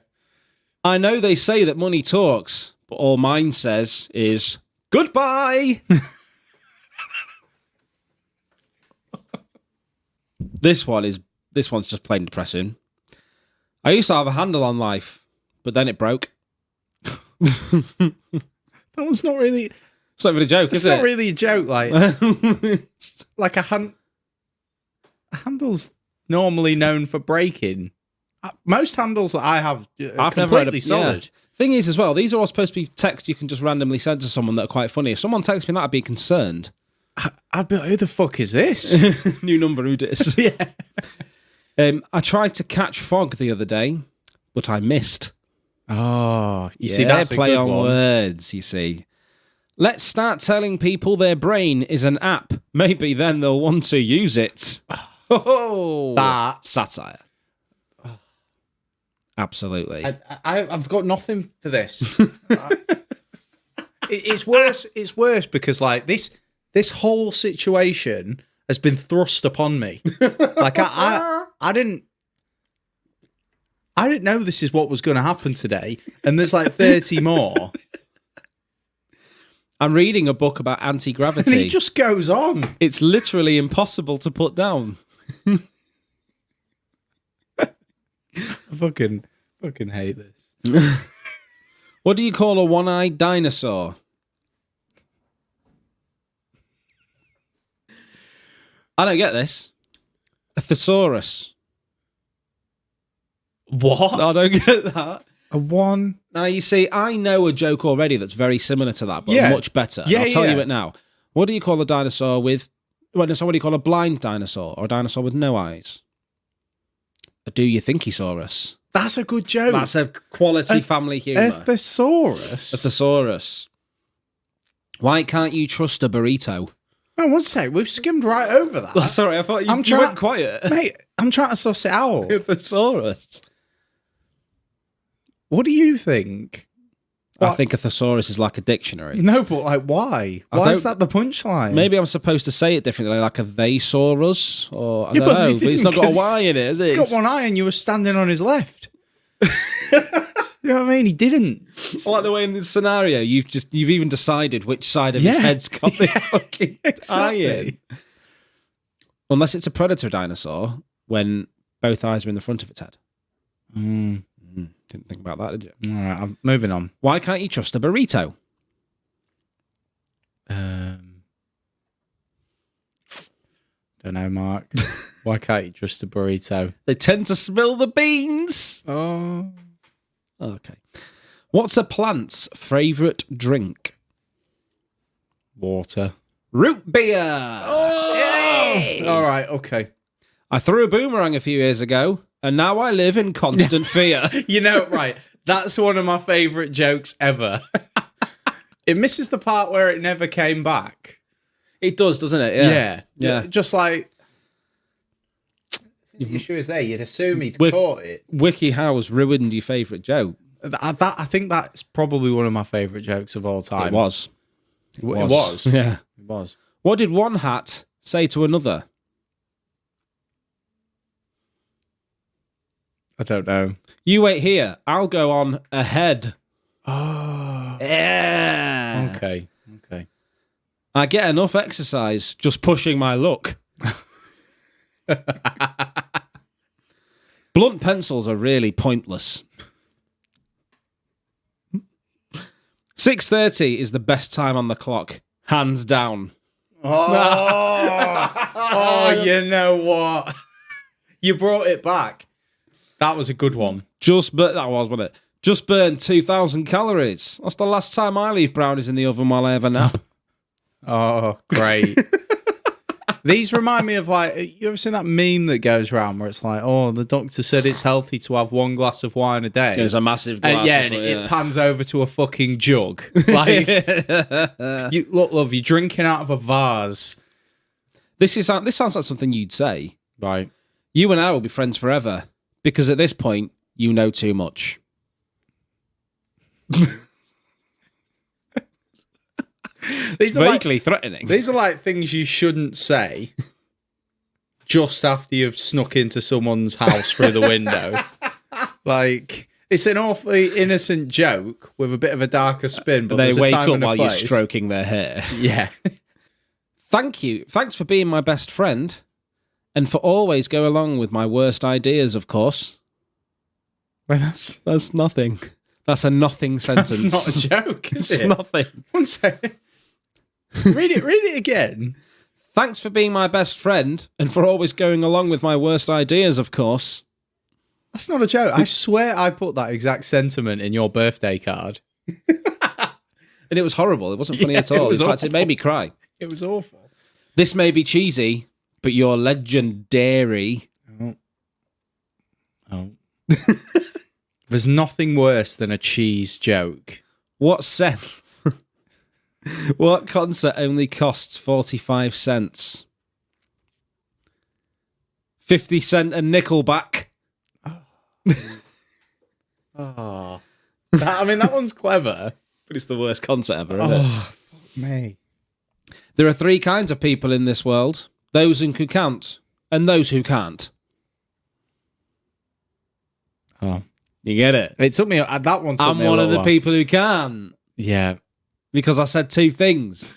I know they say that money talks, but all mine says is goodbye. This one's just plain depressing. I used to have a handle on life, but then it broke. That one's not really. It's not even a joke, It's is it? not really a joke. Like a handle's normally known for breaking. Most handles that I have are I've never completely solid. Yeah. Thing is, as well, these are all supposed to be texts you can just randomly send to someone that are quite funny. If someone texts me that, I'd be concerned. I'd be like, who the fuck is this? New number, who dis? Yeah. I tried to catch fog the other day, but I missed. Oh, you see, that's a play good on one. words, you see. Let's start telling people their brain is an app. Maybe then they'll want to use it. Oh, That satire. Absolutely. I've got nothing for this. It's worse. It's worse because like this whole situation has been thrust upon me. Like I didn't know this is what was going to happen today, and there's like 30 more. I'm reading a book about And anti-gravity. it just goes on. It's literally impossible to put down. I fucking hate this. What do you call a one-eyed dinosaur? I don't get this. A thesaurus. What? I don't get that. A one? Now, you see, I know a joke already that's very similar to that, but Yeah. much better. Yeah, I'll tell yeah. you it now. What do you call a dinosaur with... What do you call a blind dinosaur or a dinosaur with no eyes? A do you thinkysaurus. That's a good joke. That's a quality family humour. A thesaurus? A thesaurus. Why can't you trust a burrito? Oh, one sec. We've skimmed right over that. Sorry, I thought you, I'm you went quiet. Mate, I'm trying to suss it out. A thesaurus. What do you think? I think a thesaurus is like a dictionary. No, but like, why? Why is that the punchline? Maybe I'm supposed to say it differently, like a thesaurus, or I Yeah, don't but know. you But it's didn't, not got a 'cause Y in it, is it? He's got one eye and you were standing on his left. You know what I mean? He didn't. I like the way in this scenario you've even decided which side of his Yeah. head's got the fucking Exactly. eye in. Unless it's a predator dinosaur, when both eyes are in the front of its head. Didn't think about that, did you? All right, I'm moving on. Why can't you trust a burrito? Don't know, Mark. Why can't you trust a burrito? They tend to spill the beans. Oh. Okay. What's a plant's favourite drink? Water. Root beer. Oh! All right, okay. I threw a boomerang a few years ago, and now I live in constant fear. You know, right. That's one of my favourite jokes ever. It misses the part where it never came back. It does, doesn't it? Yeah. Just like... The issue is there. You'd assume he'd caught it. WikiHow's ruined your favourite joke. I think that's probably one of my favourite jokes of all time. It was. It was? Yeah. It was. What did one hat say to another? I don't know. You wait here. I'll go on ahead. Oh. Yeah. Okay. I get enough exercise just pushing my luck. Blunt pencils are really pointless. 6:30 is the best time on the clock, hands down. Oh, you know what? You brought it back. That was a good one. That was, wasn't it? Just burned 2,000 calories. That's the last time I leave brownies in the oven while I have a nap. Oh, great. These remind me of, like, you ever seen that meme that goes around where it's like, oh, the doctor said it's healthy to have 1 glass of wine a day. It's a massive glass. And it pans over to a fucking jug. Like, look, love, you're drinking out of a vase. This sounds like something you'd say. Right. You and I will be friends forever because at this point, you know too much. These are vaguely threatening. These are like things you shouldn't say just after you've snuck into someone's house through the window. Like, it's an awfully innocent joke with a bit of a darker spin, but they wake up while place. you're stroking their hair. Yeah. Thank you. Thanks for being my best friend and for always go along with my worst ideas, of course. Well, that's nothing. That's a nothing sentence. That's not a joke, is it's it? Nothing. One second. Read it again. Thanks for being my best friend and for always going along with my worst ideas, of course. That's not a joke. I swear I put that exact sentiment in your birthday card. And it was horrible. It wasn't funny at all. In fact, it made me cry. It was awful. This may be cheesy, but you're legendary. Oh. There's nothing worse than a cheese joke. What concert only costs 45 cents? 50 Cent and Nickelback. Oh. That one's clever. But it's the worst concert ever, isn't it? Fuck me. There are 3 kinds of people in this world. Those who count and those who can't. Oh. You get it? That one took I'm me a one of the while. people who can. Yeah. Because I said 2 things.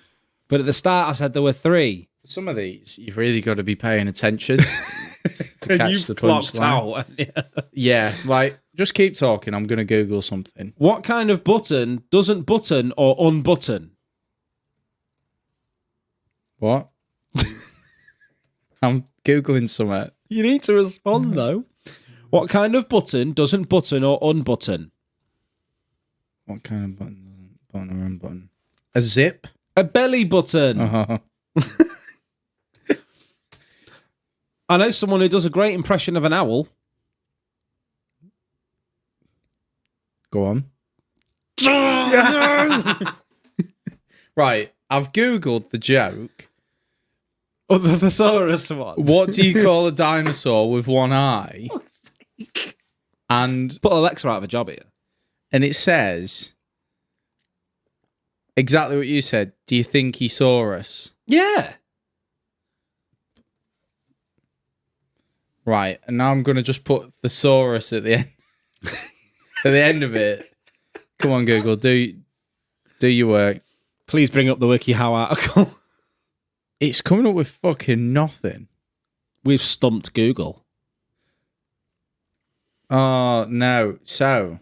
But at the start, I said there were 3. Some of these, you've really got to be paying attention to catch the punchline. Yeah, like, just keep talking. I'm going to Google something. What kind of button doesn't button or unbutton? What? I'm Googling something. You need to respond, though. What kind of button doesn't button or unbutton? What kind of button doesn't button or unbutton? A zip? A belly button. Uh-huh. I know someone who does a great impression of an owl. Go on. Right, I've Googled the joke. Oh, the thesaurus one. What do you call a dinosaur with one eye? And Put Alexa out of a job here. And it says exactly what you said. Do you think he saw us? Yeah. Right, and now I'm going to just put thesaurus at the end. At the end of it. Come on, Google, do your work. Please bring up the WikiHow article. It's coming up with fucking nothing. We've stumped Google. Oh, no. So,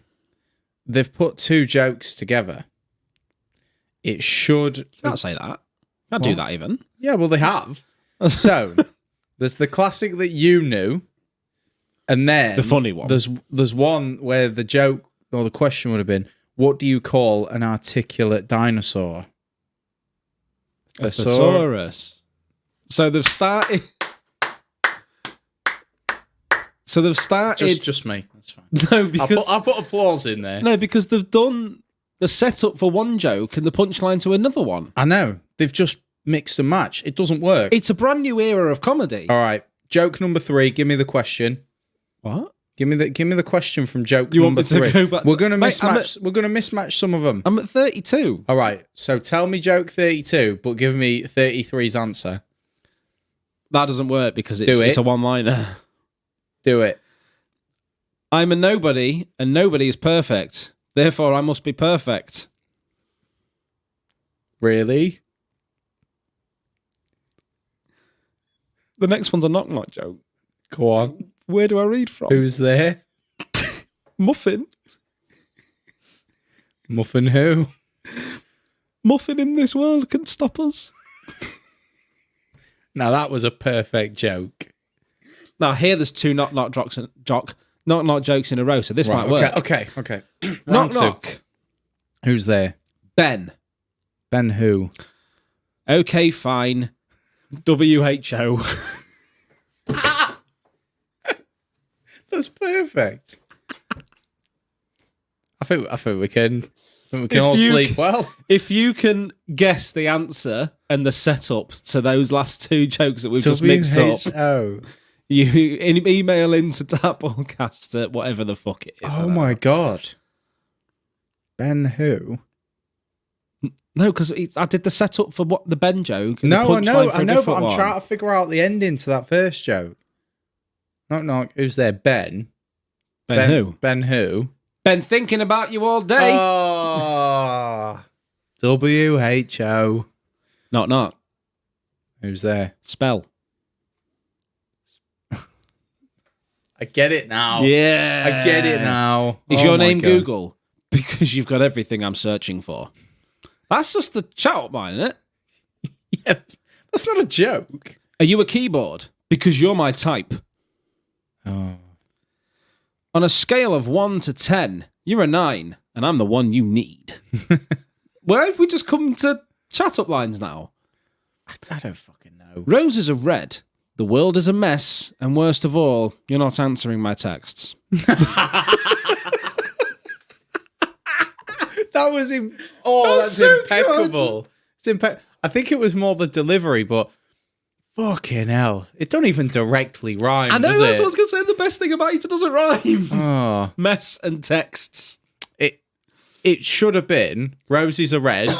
they've put 2 jokes together. It should... You can't say that. Can't do that even. Yeah, well, they have. So, there's the classic that you knew, and then... The funny one. There's one where the joke, or the question would have been, What do you call an articulate dinosaur? A thesaurus. So they've started. Just me. That's fine. No, because I'll put applause in there. no, because they've done the setup for one joke and the punchline to another one. I know. They've just mixed and matched. It doesn't work. It's a brand new era of comedy. All right. Joke number 3. Give me the question. What? Give me the question from joke You want number me to 3. go back We're to- gonna Mate, mismatch. We're gonna mismatch some of them. I'm at 32. All right. So tell me joke 32, but give me 33's answer. That doesn't work because it's a one-liner. Do it. I'm a nobody, and nobody is perfect. Therefore, I must be perfect. Really? The next one's a knock-knock joke. Go on. Where do I read from? Who's there? Muffin. Muffin who? Nothing in this world can stop us. Now that was a perfect joke. Now here there's 2 knock-knock jokes in a row, so this might work. Okay. Knock knock. Who's there? Ben. Ben who? Okay, fine. WHO. That's perfect. I think we can all sleep well. If you can guess the answer and the setup to those last 2 jokes that we've just mixed up, WHO. you email into Tapcast at whatever the fuck it is. Oh my god. Ben who? No, because I did the setup for what the Ben joke. And No, the I know, punchline for a but different I'm one. trying to figure out the ending to that first joke. Knock. Who's there? Ben. Ben who? Ben who? Been thinking about you all day. Oh, WHO. Knock. Who's there? Spell. I get it now. Yeah. I get it now. Is Oh your my name God. Google? Because you've got everything I'm searching for. That's just the chat up line, isn't it? Yes. That's not a joke. Are you a keyboard? Because you're my type. Oh. On a scale of 1 to 10, you're a 9, and I'm the one you need. Where have we just come to chat up lines now? I don't fucking know. Roses are red. The world is a mess, and worst of all, you're not answering my texts. That was that's so impeccable. It's I think it was more the delivery, but fucking hell, it don't even directly rhyme. I know does that's it? what I was going to say. The best thing about it doesn't rhyme. Oh, Mess and texts. it should have been roses are red.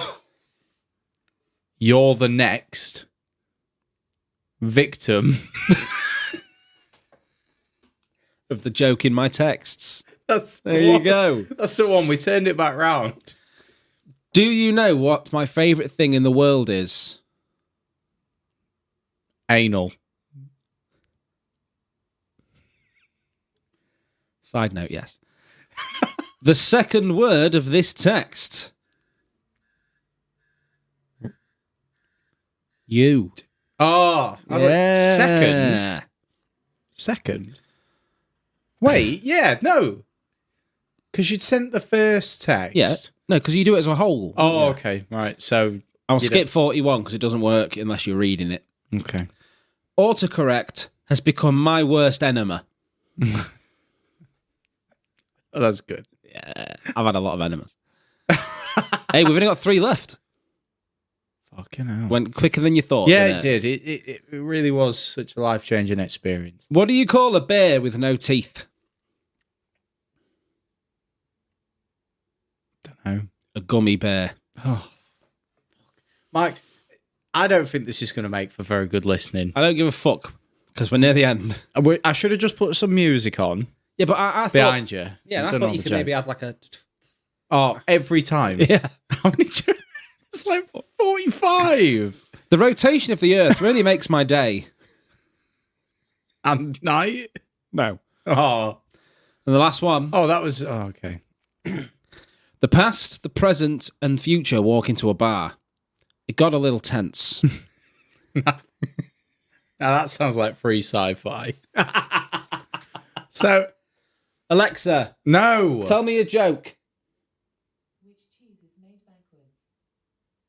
You're the next victim Of the joke in my texts. There you go. That's the one. We turned it back round. Do you know what my favourite thing in the world is? Anal. Side note, yes. The second word of this text. You. Oh, I was like, second. Wait, yeah, no. Because you'd sent the first text. Yeah. No, because you do it as a whole. Oh, Yeah. okay. Right. So, I'll you skip 41 because it doesn't work unless you're reading it. okay. Autocorrect has become my worst enema. Oh, that's good. Yeah. I've had a lot of enemas. Hey, we've only got 3 left. Fucking hell. Went quicker than you thought. Yeah, didn't it did. It really was such a life-changing experience. What do you call a bear with no teeth? Don't know. A gummy bear. Oh. Mike, I don't think this is going to make for very good listening. I don't give a fuck because we're near the end. I should have just put some music on Yeah, but I thought... behind you. Yeah, and I Done thought all you the could maybe jokes. have like a... Oh, every time. Yeah. How many jokes? It's like 45. The rotation of the Earth really makes my day. And night? No. Oh. And the last one. Oh, that was... Oh, okay. The past, the present, and future walk into a bar. It got a little tense. Now that sounds like free sci-fi. So... Alexa, No. tell me a joke.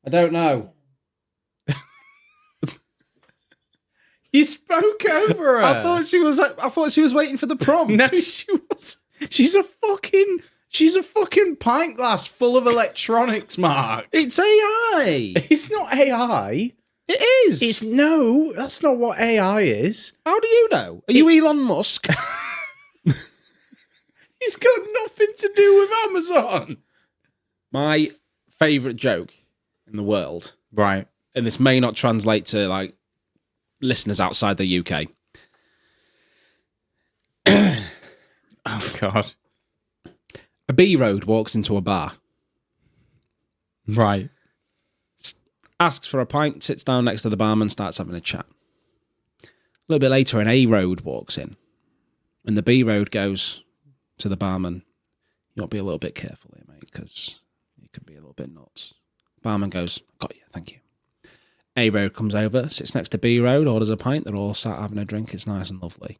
I don't know. You spoke over her. I thought she was waiting for the prompt. No, she was. She's a fucking pint glass full of electronics, Mark. It's AI. It's not AI. It is. That's not what AI is. How do you know? Are you Elon Musk? It's got nothing to do with Amazon. My favourite joke in the world, Right. and this may not translate to like listeners outside the UK. Oh, God. A B road walks into a bar, Right. asks for a pint, sits down next to the barman, starts having a chat. A little bit later, an A road walks in, and the B road goes to the barman, "You ought to be a little bit careful here, mate, because you could be a little bit nuts." Barman goes, "Got you, thank you." A road comes over, sits next to B road, orders a pint. They're all sat having a drink. It's nice and lovely.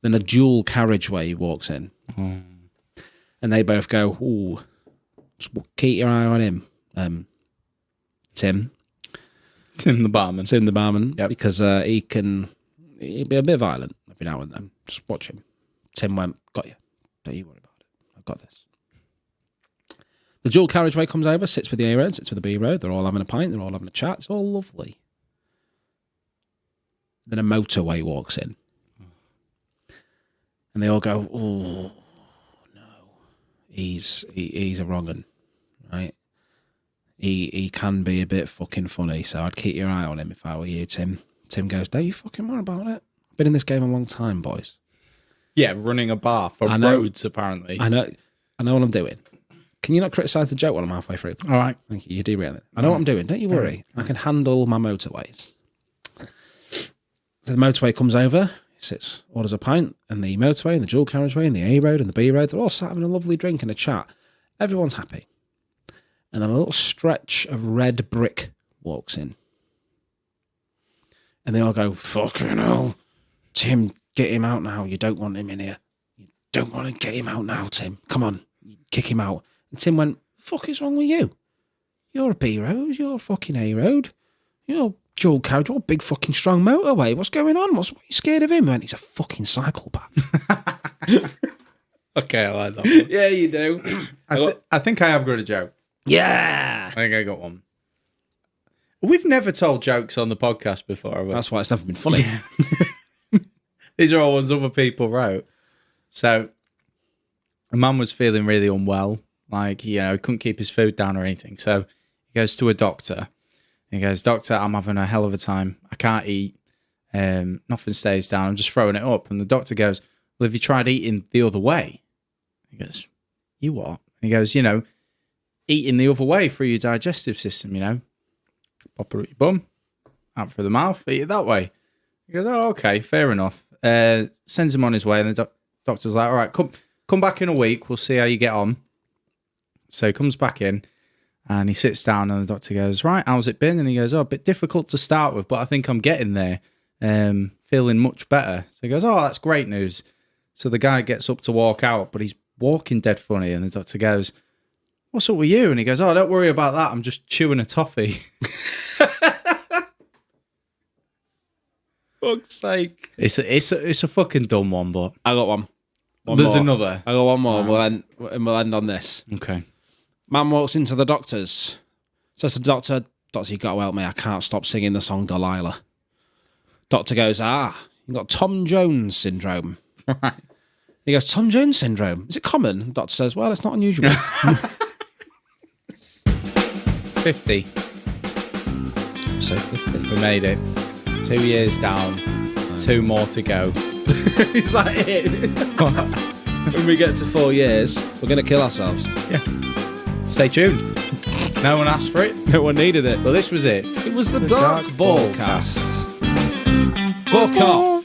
Then a dual carriageway walks in, and they both go, "Ooh, just keep your eye on him, Tim." Tim the barman. Tim the barman, Yep. because he'd be a bit violent every now and then. Just watch him. Tim went, "Got you. Don't you worry about it. I've got this." The dual carriageway comes over, sits with the A road, sits with the B road. They're all having a pint. They're all having a chat. It's all lovely. Then a motorway walks in, and they all go, "Oh no, he's a wrong 'un, right? He can be a bit fucking funny, so I'd keep your eye on him if I were you, Tim." Tim goes, "Don't you fucking worry about it. Been in this game a long time, boys. Yeah, running a bar for roads, apparently. I know what I'm doing. Can you not criticise the joke when I'm halfway through?" All right. Thank you. You derail it. I know what I'm doing. Don't you worry. I can handle my motorways. So the motorway comes over, sits, orders a pint, and the motorway and the dual carriageway and the A road and the B road, they're all sat having a lovely drink and a chat. Everyone's happy. And then a little stretch of red brick walks in. And they all go, "Fucking hell. Tim, get him out now. You don't want him in here. You don't want to get him out now, Tim. Come on, kick him out." And Tim went, "Fuck is wrong with you? You're a B road, you're a fucking A road, you're dual carriage, you're a big fucking strong motorway. What's going on? What are you scared of him?" He went, "He's a fucking psychopath." Okay, I like that one. Yeah, you do. I think I have got a joke. Yeah. I think I got one. We've never told jokes on the podcast before, have we? That's why it's never been funny. These are all ones other people wrote. So, a man was feeling really unwell. Like, he couldn't keep his food down or anything. So, he goes to a doctor. He goes, "Doctor, I'm having a hell of a time. I can't eat. Nothing stays down. I'm just throwing it up." And the doctor goes, "Well, have you tried eating the other way?" He goes, "You what?" And he goes, "Eating the other way through your digestive system, Pop it up your bum, out through the mouth, eat it that way." He goes, "Oh, okay, fair enough." Sends him on his way, and the doctor's like, "All right, come back in a week. We'll see how you get on." So he comes back in, and he sits down, and the doctor goes, "Right, how's it been?" And he goes, "Oh, a bit difficult to start with, but I think I'm getting there. Feeling much better." So he goes, "Oh, that's great news." So the guy gets up to walk out, but he's walking dead funny, and the doctor goes, "What's up with you?" And he goes, "Oh, don't worry about that. I'm just chewing a toffee." Fuck's sake! It's a fucking dumb one, but I got one. There's more. another. I got one more. We'll end on this. Okay. Man walks into the doctor's. Says to the doctor, "Doctor, you got to help me. I can't stop singing the song Delilah." Doctor goes, "You got Tom Jones syndrome." Right. He goes, "Tom Jones syndrome? Is it common?" The doctor says, "Well, it's not unusual." 50. So 50. We made it. 2 years down. 2 more to go. Is that it? When we get to 4 years, we're going to kill ourselves. Yeah. Stay tuned. No one asked for it. No one needed it. Well, this was it. It was the Dark Ballcast. Fuck off.